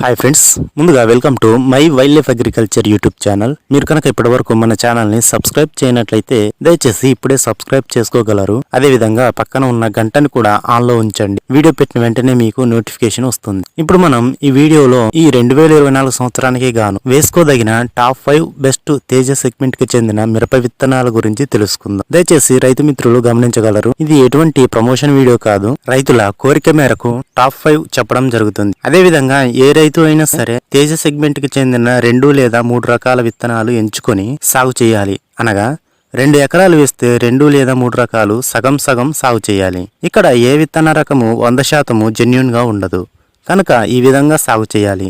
Hi friends, ముందుగా welcome to my wild life agriculture YouTube channel. మీరు కనుక ఇప్పటివరకు మన ఛానల్ని సబ్స్క్రైబ్ చేయనట్లయితే దయచేసి ఇప్పుడే సబ్స్క్రైబ్ చేసుకోగలరు. అదేవిధంగా పక్కన ఉన్న గంటను కూడా ఆన్లో ఉంచండి. వీడియో పెట్టిన వెంటనే మీకు నోటిఫికేషన్ వస్తుంది. ఇప్పుడు మనం ఈ వీడియోలో ఈ 2024 సంవత్సరానికి గాను వేసుకోదగిన టాప్ 5 బెస్ట్ తేజ సెగ్మెంట్ కి చెందిన మిరప విత్తనాల గురించి తెలుసుకుందాం. దయచేసి రైతు మిత్రులు గమనించగలరు, ఇది ఎటువంటి ప్రమోషన్ వీడియో కాదు. రైతుల కోరిక మేరకు టాప్ 5 చెప్పడం జరుగుతుంది. అదేవిధంగా ఏ రైతు అయినా సరే తేజ సెగ్మెంట్ కి చెందిన 2 లేదా 3 రకాల విత్తనాలు ఎంచుకొని సాగు చేయాలి. అనగా 2 ఎకరాలు వేస్తే 2 లేదా 3 రకాలు సగం సగం సాగు చేయాలి. ఇక్కడ ఏ విత్తన రకము 100% జెన్యూన్ గా ఉండదు కనుక ఈ విధంగా సాగు చేయాలి.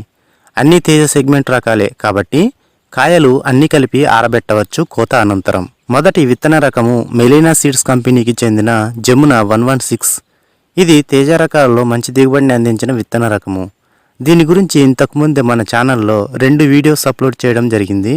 అన్ని తేజ సెగ్మెంట్ రకాలే కాబట్టి కాయలు అన్ని కలిపి ఆరబెట్టవచ్చు కోత అనంతరం. మొదటి విత్తన రకము మెలీనా సీడ్స్ కంపెనీకి చెందిన జమున 116. ఇది తేజ రకాలలో మంచి దిగుబడిని అందించిన విత్తన రకము. దీని గురించి ఇంతకుముందే మన ఛానల్లో 2 వీడియోస్ అప్లోడ్ చేయడం జరిగింది.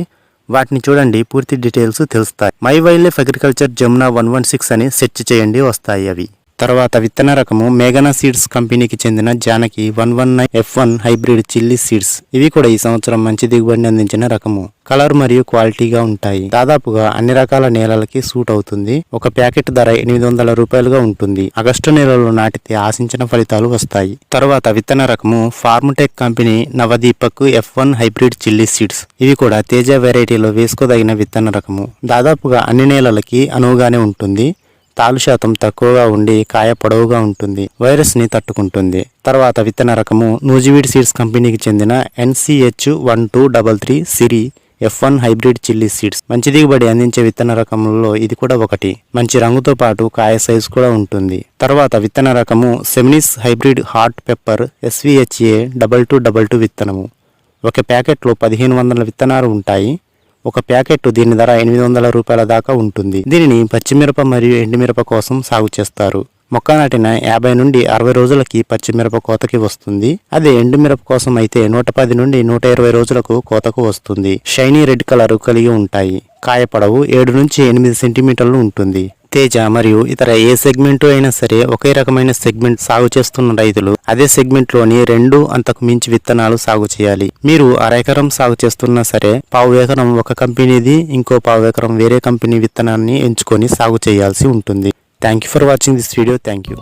వాటిని చూడండి, పూర్తి డీటెయిల్స్ తెలుస్తాయి. My wild life agriculture Jamuna 116 అని సెర్చ్ చేయండి, వస్తాయి అవి. తర్వాత విత్తన రకము మేఘనా సీడ్స్ కంపెనీకి చెందిన Janaki 119 F1 hybrid chilli seeds. ఇవి కూడా ఈ సంవత్సరం మంచి దిగుబడిని అందించిన రకము. కలర్ మరియు క్వాలిటీగా ఉంటాయి. దాదాపుగా అన్ని రకాల నేలలకి సూట్ అవుతుంది. ఒక ప్యాకెట్ ధర 800 రూపాయలుగా ఉంటుంది. ఆగస్టు నెలలో నాటితే ఆశించిన ఫలితాలు వస్తాయి. తర్వాత విత్తన రకము Farmtech company Navdeepak F1 hybrid chilli seeds. ఇవి కూడా తేజ వెరైటీలో వేసుకోదగిన విత్తన రకము. దాదాపుగా అన్ని నేలలకి అనువుగానే ఉంటుంది. తాలు శాతం తక్కువగా ఉండి కాయ పొడవుగా ఉంటుంది. వైరస్ ని తట్టుకుంటుంది. తర్వాత విత్తన రకము నూజివీడ్ సీడ్స్ కంపెనీకి చెందిన NCH1233 సిరి F1 హైబ్రిడ్ చిల్లీ సీడ్స్. మంచి దిగుబడి అందించే విత్తన రకములలో ఇది కూడా ఒకటి. మంచి రంగుతో పాటు కాయ సైజు కూడా ఉంటుంది. తర్వాత విత్తన రకము Seminis hybrid hot pepper SVHA 2222 విత్తనము. ఒక ప్యాకెట్లో 1500 విత్తనాలు ఉంటాయి. ఒక ప్యాకెట్ దీని ధర 800 రూపాయల దాకా ఉంటుంది. దీనిని పచ్చిమిరప మరియు ఎండుమిరప కోసం సాగు చేస్తారు. మొక్క నాటిన 50 నుండి 60 రోజులకి పచ్చిమిరప కోతకి వస్తుంది. అదే ఎండుమిరప కోసం అయితే 110 నుండి 120 రోజులకు కోతకు వస్తుంది. షైనీ రెడ్ కలర్ కలిగి ఉంటాయి. కాయ పొడవు 7 నుంచి 8 సెంటీమీటర్లు ఉంటుంది. తేజ మరియు ఇతర ఏ సెగ్మెంట్ అయినా సరే ఒకే రకమైన సెగ్మెంట్ సాగు చేస్తున్న రైతులు అదే సెగ్మెంట్ లోని 2 అంతకు మించి విత్తనాలు సాగు చేయాలి. మీరు అరెకరం సాగు చేస్తున్నా సరే పావు ఎకరం ఒక కంపెనీది, ఇంకో పావు ఎకరం వేరే కంపెనీ విత్తనాన్ని ఎంచుకొని సాగు చేయాల్సి ఉంటుంది. Thank you for watching this video. Thank you.